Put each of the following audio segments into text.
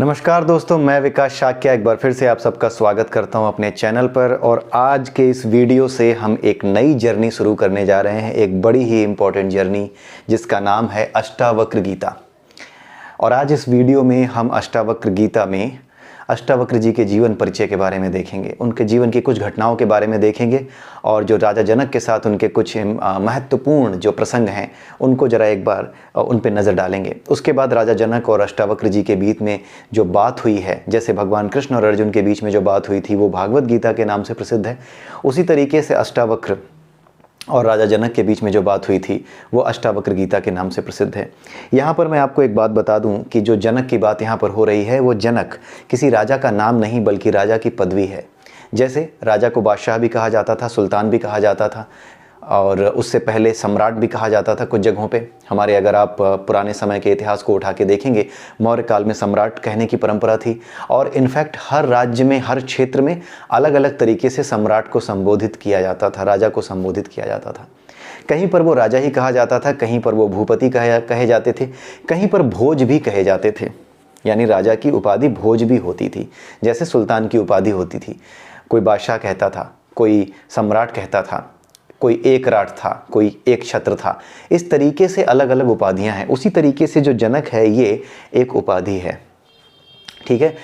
नमस्कार दोस्तों, मैं विकास शाक्या एक बार फिर से आप सबका स्वागत करता हूं अपने चैनल पर। और आज के इस वीडियो से हम एक नई जर्नी शुरू करने जा रहे हैं, एक बड़ी ही इम्पोर्टेंट जर्नी जिसका नाम है अष्टावक्र गीता। और आज इस वीडियो में हम अष्टावक्र गीता में अष्टावक्र जी के जीवन परिचय के बारे में देखेंगे, उनके जीवन की कुछ घटनाओं के बारे में देखेंगे और जो राजा जनक के साथ उनके कुछ महत्वपूर्ण जो प्रसंग हैं उनको ज़रा एक बार उन पे नज़र डालेंगे। उसके बाद राजा जनक और अष्टावक्र जी के बीच में जो बात हुई है, जैसे भगवान कृष्ण और अर्जुन के बीच में जो बात हुई थी वो भागवत गीता के नाम से प्रसिद्ध है, उसी तरीके से अष्टावक्र और राजा जनक के बीच में जो बात हुई थी वो अष्टावक्र गीता के नाम से प्रसिद्ध है। यहाँ पर मैं आपको एक बात बता दूं कि जो जनक की बात यहाँ पर हो रही है वो जनक किसी राजा का नाम नहीं बल्कि राजा की पदवी है। जैसे राजा को बादशाह भी कहा जाता था, सुल्तान भी कहा जाता था और उससे पहले सम्राट भी कहा जाता था कुछ जगहों पे। हमारे अगर आप पुराने समय के इतिहास को उठा के देखेंगे, मौर्य काल में सम्राट कहने की परंपरा थी और इनफैक्ट हर राज्य में, हर क्षेत्र में अलग अलग तरीके से सम्राट को संबोधित किया जाता था, राजा को संबोधित किया जाता था। कहीं पर वो राजा ही कहा जाता था, कहीं पर वो भूपति कहे जाते थे, कहीं पर भोज भी कहे जाते थे, यानी राजा की उपाधि भोज भी होती थी, जैसे सुल्तान की उपाधि होती थी। कोई बादशाह कहता था, कोई सम्राट कहता था, कोई एक राट था, कोई एक छत्र था। इस तरीके से अलग अलग उपाधियां हैं। उसी तरीके से जो जनक है ये एक उपाधि है, ठीक है।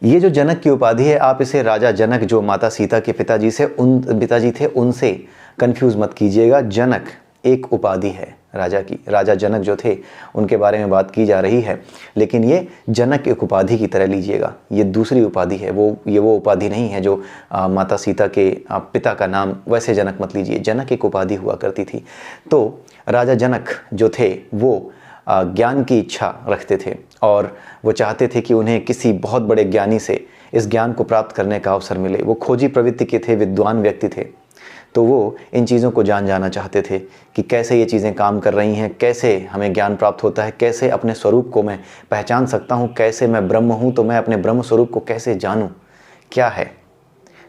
ये जो जनक की उपाधि है, आप इसे राजा जनक जो माता सीता के पिताजी थे उनसे कंफ्यूज मत कीजिएगा। जनक एक उपाधि है राजा की। राजा जनक जो थे उनके बारे में बात की जा रही है, लेकिन ये जनक एक उपाधि की तरह लीजिएगा। ये दूसरी उपाधि है, वो उपाधि नहीं है जो माता सीता के पिता का नाम, वैसे जनक मत लीजिए। जनक एक उपाधि हुआ करती थी। तो राजा जनक जो थे वो ज्ञान की इच्छा रखते थे और वो चाहते थे कि उन्हें किसी बहुत बड़े ज्ञानी से इस ज्ञान को प्राप्त करने का अवसर मिले। वो खोजी प्रवृत्ति के थे, विद्वान व्यक्ति थे, तो वो इन चीज़ों को जाना चाहते थे कि कैसे ये चीज़ें काम कर रही हैं, कैसे हमें ज्ञान प्राप्त होता है, कैसे अपने स्वरूप को मैं पहचान सकता हूँ, कैसे मैं ब्रह्म हूँ तो मैं अपने ब्रह्म स्वरूप को कैसे जानूँ, क्या है,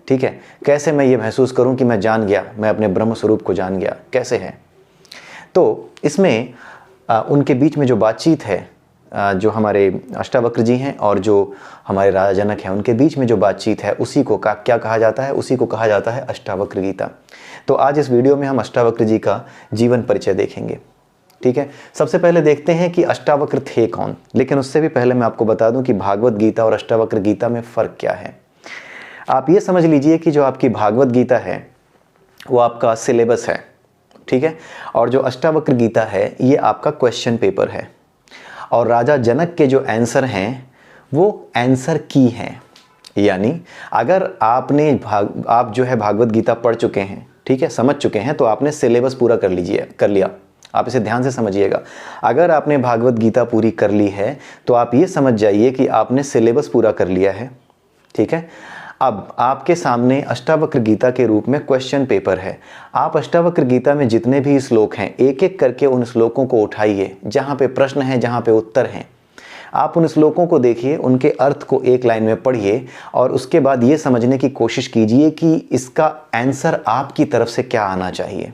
ठीक है, कैसे मैं ये महसूस करूँ कि मैं जान गया, मैं अपने ब्रह्म स्वरूप को जान गया, कैसे है। तो इसमें उनके बीच में जो बातचीत है, जो हमारे अष्टावक्र जी हैं और जो हमारे राजा जनक हैं, उनके बीच में जो बातचीत है उसी को क्या कहा जाता है, उसी को कहा जाता है अष्टावक्र गीता। तो आज इस वीडियो में हम अष्टावक्र जी का जीवन परिचय देखेंगे, ठीक है। सबसे पहले देखते हैं कि अष्टावक्र थे कौन, लेकिन उससे भी पहले मैं आपको बता दूं कि भागवत गीता और अष्टावक्र गीता में फ़र्क क्या है। आप ये समझ लीजिए कि जो आपकी भागवत गीता है वो आपका सिलेबस है, ठीक है, और जो अष्टावक्र गीता है ये आपका क्वेश्चन पेपर है। और राजा जनक के जो आंसर हैं वो आंसर की हैं, यानी अगर आप जो है भागवत गीता पढ़ चुके हैं, ठीक है, समझ चुके हैं, तो आपने सिलेबस पूरा कर लिया। आप इसे ध्यान से समझिएगा। अगर आपने भागवत गीता पूरी कर ली है तो आप ये समझ जाइए कि आपने सिलेबस पूरा कर लिया है, ठीक है। अब आपके सामने अष्टावक्र गीता के रूप में क्वेश्चन पेपर है। आप अष्टावक्र गीता में जितने भी श्लोक हैं एक एक करके उन श्लोकों को उठाइए, जहाँ पे प्रश्न है, जहाँ पे उत्तर हैं। आप उन श्लोकों को देखिए, उनके अर्थ को एक लाइन में पढ़िए और उसके बाद ये समझने की कोशिश कीजिए कि इसका आंसर आपकी तरफ से क्या आना चाहिए,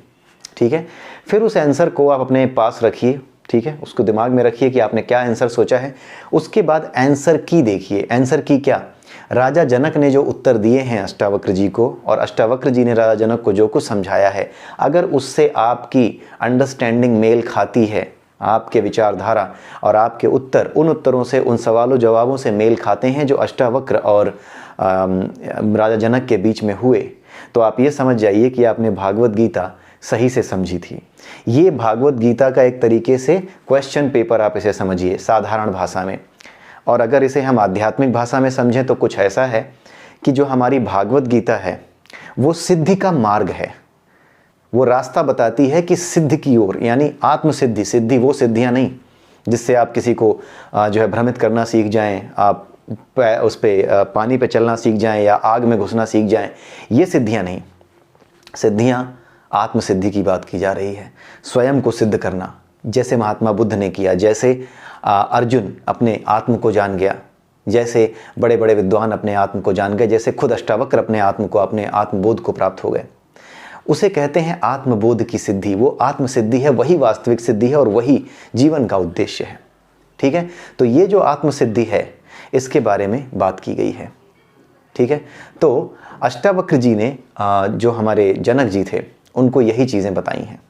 ठीक है। फिर उस आंसर को आप अपने पास रखिए, ठीक है, उसको दिमाग में रखिए कि आपने क्या आंसर सोचा है। उसके बाद आंसर की देखिए। आंसर की क्या, राजा जनक ने जो उत्तर दिए हैं अष्टावक्र जी को और अष्टावक्र जी ने राजा जनक को जो कुछ समझाया है, अगर उससे आपकी अंडरस्टैंडिंग मेल खाती है, आपके विचारधारा और आपके उत्तर उन उत्तरों से, उन सवालों जवाबों से मेल खाते हैं जो अष्टावक्र और राजा जनक के बीच में हुए, तो आप ये समझ जाइए कि आपने भागवत गीता सही से समझी थी। ये भागवत गीता का एक तरीके से क्वेश्चन पेपर आप इसे समझिए साधारण भाषा में। और अगर इसे हम आध्यात्मिक भाषा में समझें तो कुछ ऐसा है कि जो हमारी भागवत गीता है वो सिद्धि का मार्ग है। वो रास्ता बताती है कि सिद्ध की ओर, यानी आत्मसिद्धि। सिद्धि वो सिद्धियां नहीं जिससे आप किसी को जो है भ्रमित करना सीख जाएं, आप उस पे पानी पे चलना सीख जाएं या आग में घुसना सीख जाएं, ये सिद्धियां नहीं। सिद्धियां आत्मसिद्धि की बात की जा रही है, स्वयं को सिद्ध करना, जैसे महात्मा बुद्ध ने किया, जैसे अर्जुन अपने आत्म को जान गया, जैसे बड़े बड़े विद्वान अपने आत्म को जान गए, जैसे खुद अष्टावक्र अपने आत्मबोध को प्राप्त हो गए। उसे कहते हैं आत्मबोध की सिद्धि। वो आत्म सिद्धि है, वही वास्तविक सिद्धि है और वही जीवन का उद्देश्य है, ठीक है। तो ये जो आत्म सिद्धि है इसके बारे में बात की गई है। ठीक है, तो अष्टावक्र जी ने जो हमारे जनक जी थे उनको यही चीज़ें बताई हैं,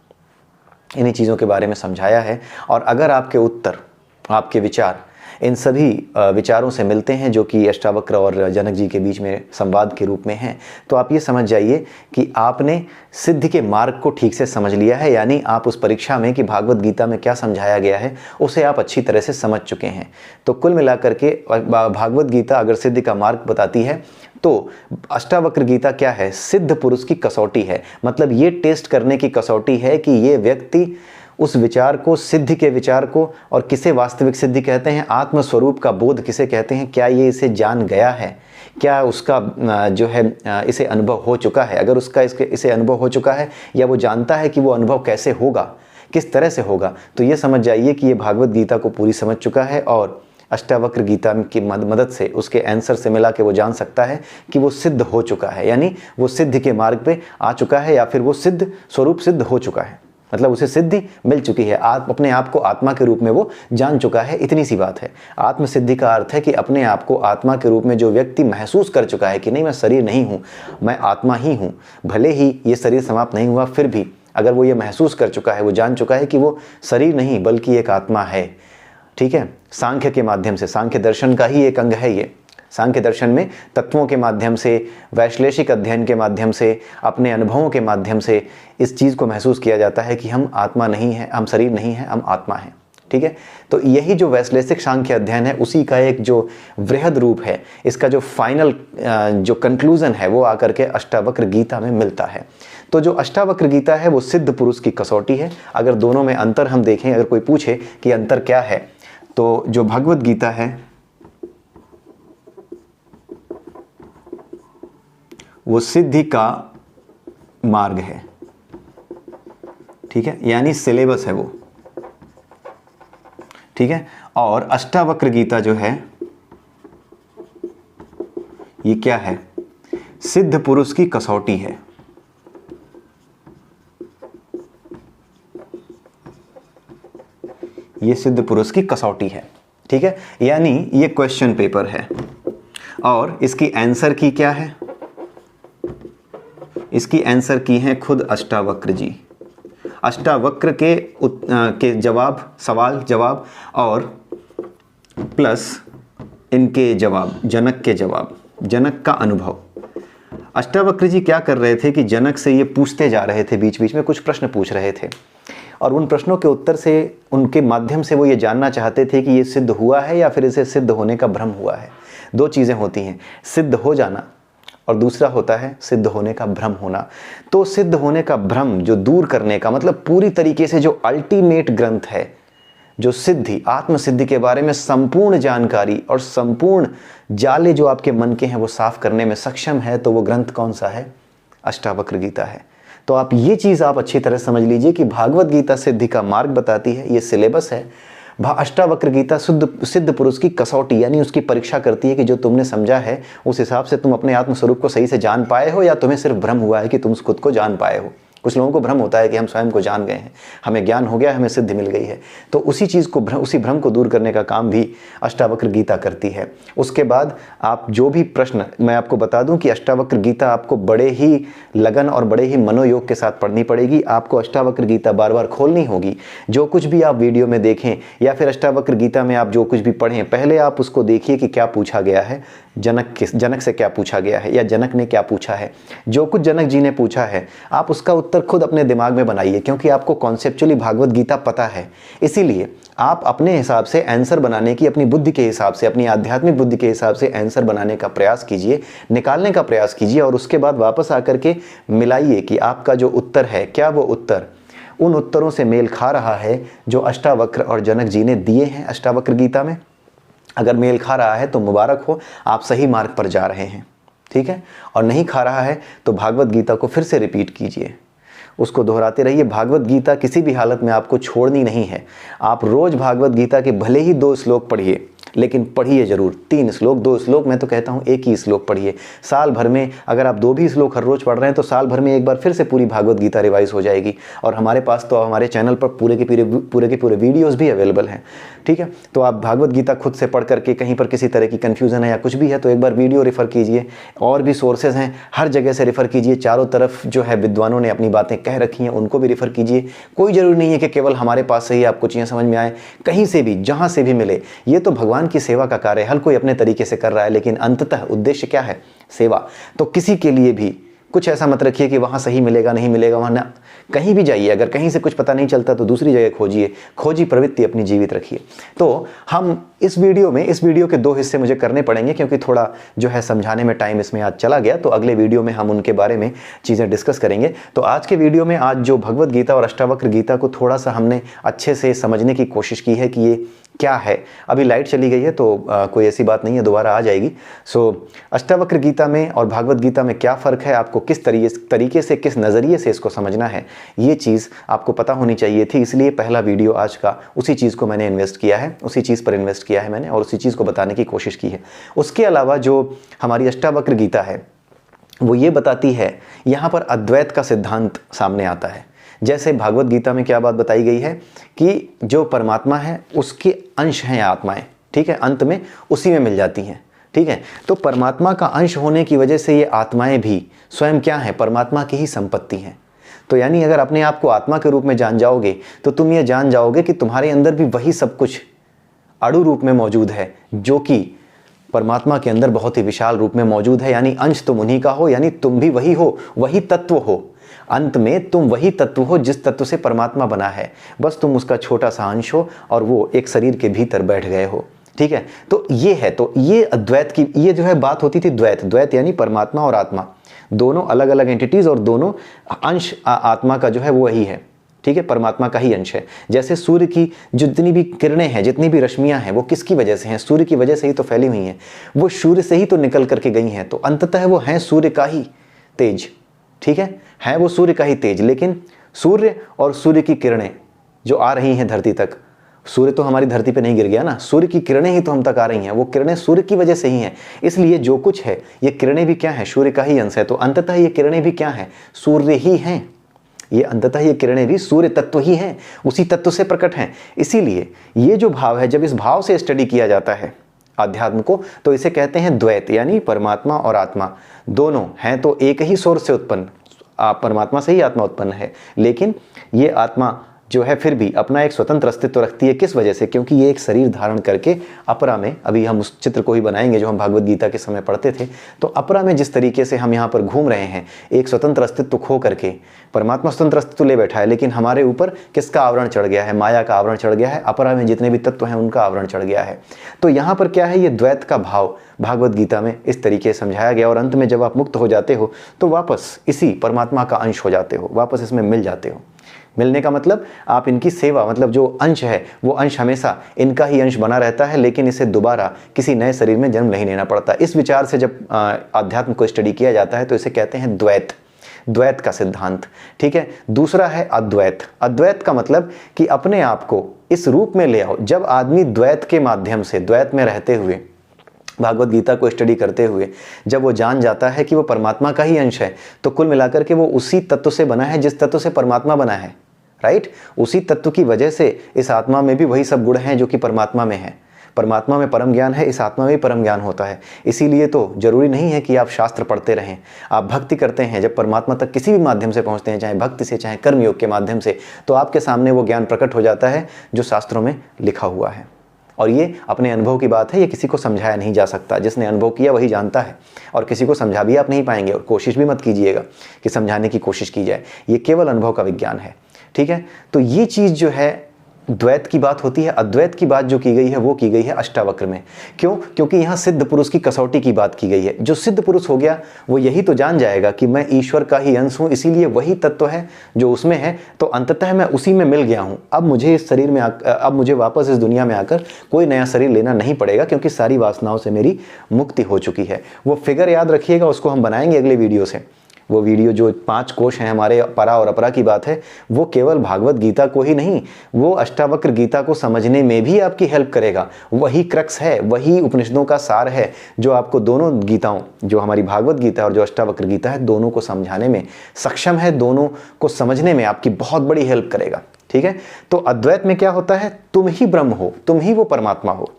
इन्हीं चीज़ों के बारे में समझाया है। और अगर आपके उत्तर, आपके विचार इन सभी विचारों से मिलते हैं जो कि अष्टावक्र और जनक जी के बीच में संवाद के रूप में हैं, तो आप ये समझ जाइए कि आपने सिद्धि के मार्ग को ठीक से समझ लिया है। यानी आप उस परीक्षा में कि भागवत गीता में क्या समझाया गया है उसे आप अच्छी तरह से समझ चुके हैं। तो कुल मिलाकर के भागवत गीता अगर सिद्धि का मार्ग बताती है तो अष्टावक्र गीता क्या है? सिद्ध पुरुष की कसौटी है। मतलब ये टेस्ट करने की कसौटी है कि ये व्यक्ति उस विचार को, सिद्धि के विचार को, और किसे वास्तविक सिद्धि कहते हैं, आत्मस्वरूप का बोध किसे कहते हैं, क्या ये इसे जान गया है, क्या उसका जो है इसे अनुभव हो चुका है। अगर उसका इसे अनुभव हो चुका है या वो जानता है कि वो अनुभव कैसे होगा, किस तरह से होगा, तो ये समझ जाइए कि ये भागवत गीता को पूरी समझ चुका है। और अष्टावक्र गीता की मदद से, उसके आंसर से मिला के वो जान सकता है कि वो सिद्ध हो चुका है, यानी वो सिद्धि के मार्ग पे आ चुका है, या फिर वो सिद्ध स्वरूप सिद्ध हो चुका है। मतलब उसे सिद्धि मिल चुकी है, अपने आप को आत्मा के रूप में वो जान चुका है। इतनी सी बात है। आत्मसिद्धि का अर्थ है कि अपने आप को आत्मा के रूप में जो व्यक्ति महसूस कर चुका है कि नहीं, मैं शरीर नहीं हूँ, मैं आत्मा ही हूँ, भले ही ये शरीर समाप्त नहीं हुआ, फिर भी अगर वो ये महसूस कर चुका है, वो जान चुका है कि वो शरीर नहीं बल्कि एक आत्मा है। ठीक है, सांख्य के माध्यम से, सांख्य दर्शन का ही एक अंग है ये। सांख्य दर्शन में तत्वों के माध्यम से, वैश्लेषिक अध्ययन के माध्यम से, अपने अनुभवों के माध्यम से इस चीज़ को महसूस किया जाता है कि हम आत्मा नहीं हैं, हम शरीर नहीं हैं, हम आत्मा हैं। ठीक है, तो यही जो वैश्लेषिक सांख्य अध्ययन है उसी का एक जो वृहद रूप है, इसका जो फाइनल जो कंक्लूजन है वो आकर के अष्टावक्र गीता में मिलता है। तो जो अष्टावक्र गीता है वो सिद्ध पुरुष की कसौटी है। अगर दोनों में अंतर हम देखें, अगर कोई पूछे कि अंतर क्या है, तो जो भगवत गीता है वो सिद्धि का मार्ग है। ठीक है, यानी सिलेबस है वो। ठीक है, और अष्टावक्र गीता जो है ये क्या है? सिद्ध पुरुष की कसौटी है। ये सिद्ध पुरुष की कसौटी है। ठीक है, यानी ये क्वेश्चन पेपर है और इसकी आंसर की क्या है? इसकी आंसर की है खुद अष्टावक्र जी। अष्टावक्र के जवाब, सवाल जवाब और प्लस इनके जवाब, जनक के जवाब, जनक का अनुभव। अष्टावक्र जी क्या कर रहे थे कि जनक से ये पूछते जा रहे थे, बीच बीच में कुछ प्रश्न पूछ रहे थे और उन प्रश्नों के उत्तर से, उनके माध्यम से वो ये जानना चाहते थे कि ये सिद्ध हुआ है या फिर इसे सिद्ध होने का भ्रम हुआ है। दो चीज़ें होती हैं, सिद्ध हो जाना और दूसरा होता है सिद्ध होने का भ्रम होना। तो सिद्ध होने का भ्रम जो दूर करने का, मतलब पूरी तरीके से जो अल्टीमेट ग्रंथ है, जो सिद्धि, आत्मसिद्धि के बारे में संपूर्ण जानकारी और संपूर्ण जाले जो आपके मन के हैं वो साफ करने में सक्षम है, तो वो ग्रंथ कौन सा है? अष्टावक्र गीता है। तो आप ये चीज़ आप अच्छी तरह समझ लीजिए कि भागवत गीता सिद्धि का मार्ग बताती है, ये सिलेबस है। अष्टावक्र गीता सिद्ध पुरुष की कसौटी, यानी उसकी परीक्षा करती है कि जो तुमने समझा है उस हिसाब से तुम अपने आत्मस्वरूप को सही से जान पाए हो या तुम्हें सिर्फ भ्रम हुआ है कि तुम खुद को जान पाए हो। कुछ लोगों को भ्रम होता है कि हम स्वयं को जान गए हैं, हमें ज्ञान हो गया, हमें सिद्धि मिल गई है। तो उसी चीज़ को, उसी भ्रम को दूर करने का काम भी अष्टावक्र गीता करती है। उसके बाद आप जो भी प्रश्न, मैं आपको बता दूं कि अष्टावक्र गीता आपको बड़े ही लगन और बड़े ही मनोयोग के साथ पढ़नी पड़ेगी। आपको अष्टावक्र गीता बार बार खोलनी होगी। जो कुछ भी आप वीडियो में देखें या फिर अष्टावक्र गीता में आप जो कुछ भी पढ़ें, पहले आप उसको देखिए कि क्या पूछा गया है, जनक से क्या पूछा गया है या जनक ने क्या पूछा है। जो कुछ जनक जी ने पूछा है आप उसका उत्तर खुद अपने दिमाग में बनाइए, क्योंकि आपको कॉन्सेप्चुअली भागवत गीता पता है। इसीलिए आप अपने हिसाब से आंसर बनाने की, अपनी बुद्धि के हिसाब से, अपनी आध्यात्मिक बुद्धि के हिसाब से आंसर बनाने का प्रयास कीजिए, निकालने का प्रयास कीजिए और उसके बाद वापस आकर के मिलाइए कि आपका जो उत्तर है, क्या वो उत्तर उन उत्तरों से मेल खा रहा है जो अष्टावक्र और जनक जी ने दिए हैं अष्टावक्र गीता में। अगर मेल खा रहा है तो मुबारक हो, आप सही मार्ग पर जा रहे हैं। ठीक है, और नहीं खा रहा है तो भागवत गीता को फिर से रिपीट कीजिए, उसको दोहराते रहिए। भागवत गीता किसी भी हालत में आपको छोड़नी नहीं है। आप रोज भागवत गीता के भले ही 2 श्लोक पढ़िए, लेकिन पढ़िए जरूर। 3 श्लोक, 2 श्लोक, मैं तो कहता हूँ एक ही श्लोक पढ़िए। साल भर में अगर आप 2 भी श्लोक हर रोज पढ़ रहे हैं तो साल भर में एक बार फिर से पूरी भागवत गीता रिवाइज हो जाएगी। और हमारे पास तो हमारे चैनल पर पूरे के पूरे वीडियोज़ भी अवेलेबल हैं, ठीक है। तो आप भागवत गीता खुद से पढ़ करके कहीं पर किसी तरह की कन्फ्यूज़न है या कुछ भी है तो एक बार वीडियो रेफ़र कीजिए। और भी सोर्सेज हैं, हर जगह से रेफ़र कीजिए। चारों तरफ जो है विद्वानों ने अपनी बातें कह रखी हैं, उनको भी रेफ़र कीजिए। कोई ज़रूरी नहीं है कि केवल हमारे पास से ही आपको चीज़ें समझ में आए, कहीं से भी जहाँ से भी मिले। ये तो भगवान की सेवा का कार्य है, हर कोई अपने तरीके से कर रहा है, लेकिन अंततः उद्देश्य क्या है? सेवा। तो किसी के लिए भी कुछ ऐसा मत रखिए कि वहाँ सही मिलेगा नहीं मिलेगा, वहाँ ना। कहीं भी जाइए, अगर कहीं से कुछ पता नहीं चलता तो दूसरी जगह खोजिए, खोजी प्रवृत्ति अपनी जीवित रखिए। तो हम इस वीडियो के 2 हिस्से मुझे करने पड़ेंगे क्योंकि थोड़ा जो है समझाने में टाइम इसमें आज चला गया। तो अगले वीडियो में हम उनके बारे में चीज़ें डिस्कस करेंगे। तो आज के वीडियो में आज जो भगवत गीता और अष्टावक्र गीता को थोड़ा सा हमने अच्छे से समझने की कोशिश की है कि ये क्या है। अभी लाइट चली गई है तो कोई ऐसी बात नहीं है, दोबारा आ जाएगी। सो अष्टावक्र गीता में और भागवत गीता में क्या फ़र्क है, आपको किस तरीके से, किस नज़रिए से इसको समझना है, ये चीज़ आपको पता होनी चाहिए थी। इसलिए पहला वीडियो आज का उसी चीज़ को मैंने इन्वेस्ट किया है, उसी चीज़ पर इन्वेस्ट किया है मैंने और उसी चीज़ को बताने की कोशिश की है। उसके अलावा जो हमारी अष्टावक्र गीता है वो ये बताती है, यहाँ पर अद्वैत का सिद्धांत सामने आता है। जैसे भागवत गीता में क्या बात बताई गई है कि जो परमात्मा है उसके अंश हैं आत्माएं, ठीक है, अंत में उसी में मिल जाती हैं, ठीक है। तो परमात्मा का अंश होने की वजह से ये आत्माएं भी स्वयं क्या हैं? परमात्मा की ही संपत्ति हैं। तो यानी अगर अपने आप को आत्मा के रूप में जान जाओगे तो तुम ये जान जाओगे कि तुम्हारे अंदर भी वही सब कुछ अणु रूप में मौजूद है जो कि परमात्मा के अंदर बहुत ही विशाल रूप में मौजूद है। यानी अंश तुम उन्हीं का हो, यानी तुम भी वही हो, वही तत्व हो। अंत में तुम वही तत्व हो जिस तत्व से परमात्मा बना है, बस तुम उसका छोटा सा अंश हो और वो एक शरीर के भीतर बैठ गए हो, ठीक है। तो ये है, तो ये अद्वैत की ये जो है बात होती थी। द्वैत यानी परमात्मा और आत्मा दोनों अलग अलग एंटिटीज और दोनों अंश आत्मा का जो है वो वही है, ठीक है, परमात्मा का ही अंश है। जैसे सूर्य की जितनी भी किरणें हैं, जितनी भी रश्मियां हैं, वो किसकी वजह से हैं? सूर्य की वजह से ही तो फैली हुई हैं, वो सूर्य से ही तो निकल करके गई हैं। तो अंततः वो हैं सूर्य का ही तेज, ठीक है वो सूर्य का ही तेज। लेकिन सूर्य और सूर्य की किरणें जो आ रही हैं धरती तक, सूर्य तो हमारी धरती पे नहीं गिर गया ना, सूर्य की किरणें ही तो हम तक आ रही हैं, वो किरणें सूर्य की वजह से ही हैं। इसलिए जो कुछ है ये किरणें भी क्या है? सूर्य का ही अंश है। तो अंततः ये किरणें भी क्या है? सूर्य ही हैं। ये अंततः ये किरणें भी सूर्य तत्व ही हैं, उसी तत्व से प्रकट हैं। इसीलिए ये जो भाव है, जब इस भाव से स्टडी किया जाता है अध्यात्म को, तो इसे कहते हैं द्वैत। यानी परमात्मा और आत्मा दोनों हैं तो एक ही सोर्स से उत्पन्न, परमात्मा से ही आत्मा उत्पन्न है, लेकिन ये आत्मा जो है फिर भी अपना एक स्वतंत्र अस्तित्व रखती है। किस वजह से? क्योंकि ये एक शरीर धारण करके अपरा में, अभी हम उस चित्र को ही बनाएंगे जो हम भागवत गीता के समय पढ़ते थे, तो अपरा में जिस तरीके से हम यहाँ पर घूम रहे हैं एक स्वतंत्र अस्तित्व खो करके, परमात्मा स्वतंत्र अस्तित्व ले बैठा है, लेकिन हमारे ऊपर किसका आवरण चढ़ गया है? माया का आवरण चढ़ गया है। अपरा में जितने भी तत्व हैं उनका आवरण चढ़ गया है। तो यहाँ पर क्या है? ये द्वैत का भाव भागवत गीता में इस तरीके से समझाया गया। और अंत में जब आप मुक्त हो जाते हो तो वापस इसी परमात्मा का अंश हो जाते हो, वापस इसमें मिल जाते हो। मिलने का मतलब आप इनकी सेवा, मतलब जो अंश है वो अंश हमेशा इनका ही अंश बना रहता है, लेकिन इसे दोबारा किसी नए शरीर में जन्म नहीं लेना पड़ता। इस विचार से जब अध्यात्म को स्टडी किया जाता है तो इसे कहते हैं द्वैत का सिद्धांत, ठीक है। दूसरा है अद्वैत। अद्वैत का मतलब कि अपने आप को इस रूप में ले आओ। जब आदमी द्वैत के माध्यम से, द्वैत में रहते हुए, भागवत गीता को स्टडी करते हुए जब वो जान जाता है कि वो परमात्मा का ही अंश है, तो कुल मिलाकर के वो उसी तत्व से बना है जिस तत्व से परमात्मा बना है, राइट। उसी तत्व की वजह से इस आत्मा में भी वही सब गुण हैं जो कि परमात्मा में है। परमात्मा में परम ज्ञान है, इस आत्मा में भी परम ज्ञान होता है। इसीलिए तो जरूरी नहीं है कि आप शास्त्र पढ़ते रहें, आप भक्ति करते हैं। जब परमात्मा तक किसी भी माध्यम से पहुंचते हैं, चाहे भक्ति से चाहे कर्मयोग के माध्यम से, तो आपके सामने वो ज्ञान प्रकट हो जाता है जो शास्त्रों में लिखा हुआ है। और ये अपने अनुभव की बात है, ये किसी को समझाया नहीं जा सकता। जिसने अनुभव किया वही जानता है, और किसी को समझा भी आप नहीं पाएंगे, और कोशिश भी मत कीजिएगा कि समझाने की कोशिश की जाए। ये केवल अनुभव का विज्ञान है, ठीक है। तो ये चीज़ जो है द्वैत की बात होती है। अद्वैत की बात जो की गई है वो की गई है अष्टावक्र में। क्यों? क्योंकि यहाँ सिद्ध पुरुष की कसौटी की बात की गई है। जो सिद्ध पुरुष हो गया वो यही तो जान जाएगा कि मैं ईश्वर का ही अंश हूँ, इसीलिए वही तत्व है जो उसमें है, तो अंततः मैं उसी में मिल गया हूँ। अब मुझे इस शरीर में अब मुझे वापस इस दुनिया में आकर कोई नया शरीर लेना नहीं पड़ेगा, क्योंकि सारी वासनाओं से मेरी मुक्ति हो चुकी है। वो फिगर याद रखिएगा, उसको हम बनाएंगे अगले वीडियो से। वो वीडियो जो 5 कोश हैं हमारे परा और अपरा की बात है, वो केवल भागवत गीता को ही नहीं, वो अष्टावक्र गीता को समझने में भी आपकी हेल्प करेगा। वही क्रक्स है, वही उपनिषदों का सार है जो आपको दोनों गीताओं, जो हमारी भागवत गीता और जो अष्टावक्र गीता है, दोनों को समझाने में सक्षम है, दोनों को समझने में आपकी बहुत बड़ी हेल्प करेगा। ठीक है, तो अद्वैत में क्या होता है, तुम ही ब्रह्म हो, तुम ही वो परमात्मा हो।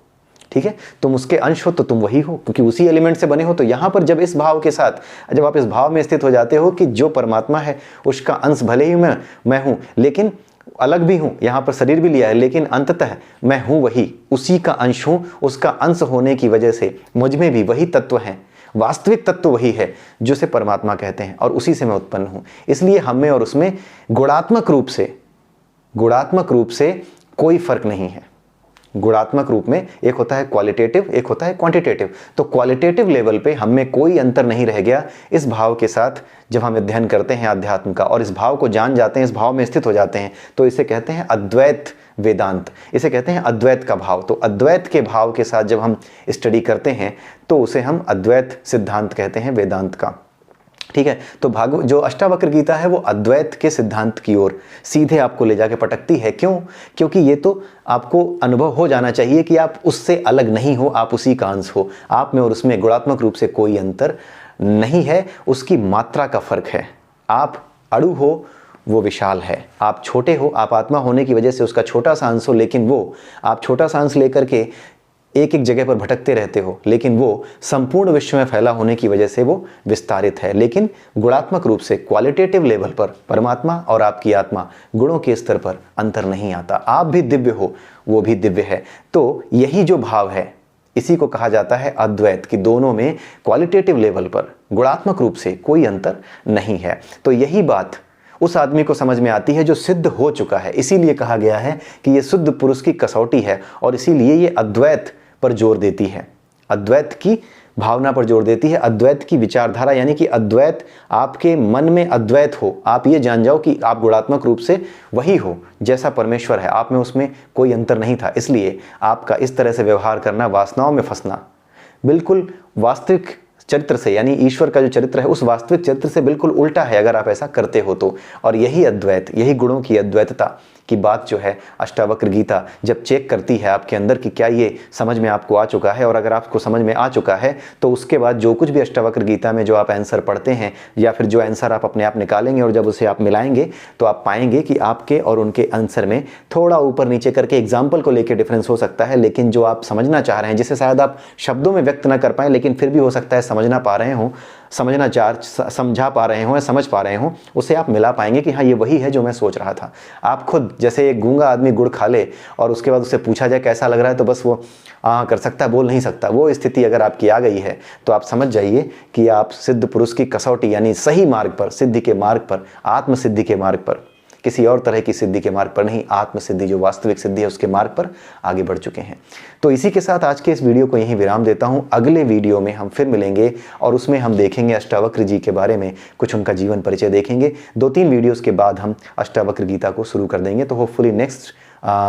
ठीक है, तुम उसके अंश हो तो तुम वही हो, क्योंकि उसी एलिमेंट से बने हो। तो यहां पर जब इस भाव के साथ, जब आप इस भाव में स्थित हो जाते हो कि जो परमात्मा है उसका अंश भले ही मैं हूं, लेकिन अलग भी हूं, यहां पर शरीर भी लिया है, लेकिन अंततः मैं हूं वही, उसी का अंश हूं। उसका अंश होने की वजह से मुझ में भी वही तत्व है, वास्तविक तत्व वही है जो से परमात्मा कहते हैं, और उसी से मैं उत्पन्न हूं। इसलिए हम में और उसमें गुणात्मक रूप से कोई फर्क नहीं है। गुणात्मक रूप में एक होता है क्वालिटेटिव, एक होता है क्वांटिटेटिव। तो क्वालिटेटिव लेवल पे हम में कोई अंतर नहीं रह गया इस भाव के साथ जब हम अध्ययन करते हैं अध्यात्म का, और इस भाव को जान जाते हैं, इस भाव में स्थित हो जाते हैं, तो इसे कहते हैं अद्वैत वेदांत, इसे कहते हैं अद्वैत का भाव। तो अद्वैत के भाव के साथ जब हम स्टडी करते हैं तो उसे हम अद्वैत सिद्धांत कहते हैं, वेदांत का। ठीक है, तो जो अष्टावक्र गीता है वो अद्वैत के सिद्धांत की ओर सीधे आपको ले जाके पटकती है। क्यों? क्योंकि ये तो आपको अनुभव हो जाना चाहिए कि आप उससे अलग नहीं हो, आप उसी का अंश हो। आप में और उसमें गुणात्मक रूप से कोई अंतर नहीं है, उसकी मात्रा का फर्क है। आप अणु हो, वो विशाल है। आप छोटे हो, आप आत्मा होने की वजह से उसका छोटा सा अंश हो, लेकिन वो आप छोटा सा अंश लेकर के एक एक जगह पर भटकते रहते हो, लेकिन वो संपूर्ण विश्व में फैला होने की वजह से वो विस्तारित है। लेकिन गुणात्मक रूप से क्वालिटेटिव लेवल पर परमात्मा और आपकी आत्मा गुणों के स्तर पर अंतर नहीं आता। आप भी दिव्य हो, वो भी दिव्य है। तो यही जो भाव है, इसी को कहा जाता है अद्वैत, कि दोनों में क्वालिटेटिव लेवल पर गुणात्मक रूप से कोई अंतर नहीं है। तो यही बात उस आदमी को समझ में आती है जो सिद्ध हो चुका है। इसीलिए कहा गया है कि ये शुद्ध पुरुष की कसौटी है, और इसीलिए ये अद्वैत पर जोर देती है, अद्वैत की भावना पर जोर देती है, अद्वैत की विचारधारा, यानी कि अद्वैत आपके मन में अद्वैत हो। आप ये जान जाओ कि आप गुणात्मक रूप से वही हो जैसा परमेश्वर है, आप में उसमें कोई अंतर नहीं था। इसलिए आपका इस तरह से व्यवहार करना, वासनाओं में फंसना, बिल्कुल वास्तविक चरित्र से, यानी ईश्वर का जो चरित्र है उस वास्तविक चरित्र से बिल्कुल उल्टा है अगर आप ऐसा करते हो तो। और यही अद्वैत, यही गुणों की अद्वैतता की बात जो है अष्टावक्र गीता जब चेक करती है आपके अंदर कि क्या ये समझ में आपको आ चुका है, और अगर आपको समझ में आ चुका है तो उसके बाद जो कुछ भी अष्टावक्र गीता में जो आप आंसर पढ़ते हैं, या फिर जो आंसर आप अपने आप निकालेंगे और जब उसे आप मिलाएंगे, तो आप पाएंगे कि आपके और उनके आंसर में थोड़ा ऊपर नीचे करके एग्जाम्पल को लेकर डिफरेंस हो सकता है, लेकिन जो आप समझना चाह रहे हैं, जिसे शायद आप शब्दों में व्यक्त ना कर पाएं, लेकिन फिर भी हो सकता है समझा पा रहे हों या समझ पा रहे हों, उसे आप मिला पाएंगे कि हाँ ये वही है जो मैं सोच रहा था। आप खुद, जैसे एक गूंगा आदमी गुड़ खा ले और उसके बाद उसे पूछा जाए कैसा लग रहा है, तो बस वो कर सकता है, बोल नहीं सकता। वो स्थिति अगर आपकी आ गई है तो आप समझ जाइए कि आप सिद्ध पुरुष की कसौटी, यानी सही मार्ग पर, सिद्धि के मार्ग पर, आत्मसिद्धि के मार्ग पर, किसी और तरह की सिद्धि के मार्ग पर नहीं, आत्मसिद्धि जो वास्तविक सिद्धि है उसके मार्ग पर आगे बढ़ चुके हैं। तो इसी के साथ आज के इस वीडियो को यहीं विराम देता हूं। अगले वीडियो में हम फिर मिलेंगे और उसमें हम देखेंगे अष्टावक्र जी के बारे में, कुछ उनका जीवन परिचय देखेंगे। 2-3 वीडियोस के बाद हम अष्टावक्र गीता को शुरू कर देंगे। तो होपफुली नेक्स्ट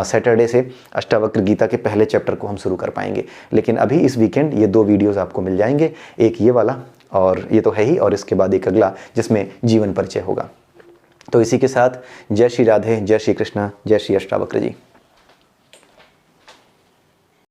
सैटरडे से अष्टावक्र गीता के पहले चैप्टर को हम शुरू कर पाएंगे। लेकिन अभी इस वीकेंड ये 2 वीडियोज़ आपको मिल जाएंगे, एक ये वाला और ये तो है ही, और इसके बाद एक अगला जिसमें जीवन परिचय होगा। तो इसी के साथ जय श्री राधे, जय श्री कृष्णा, जय श्री अष्टावक्र जी।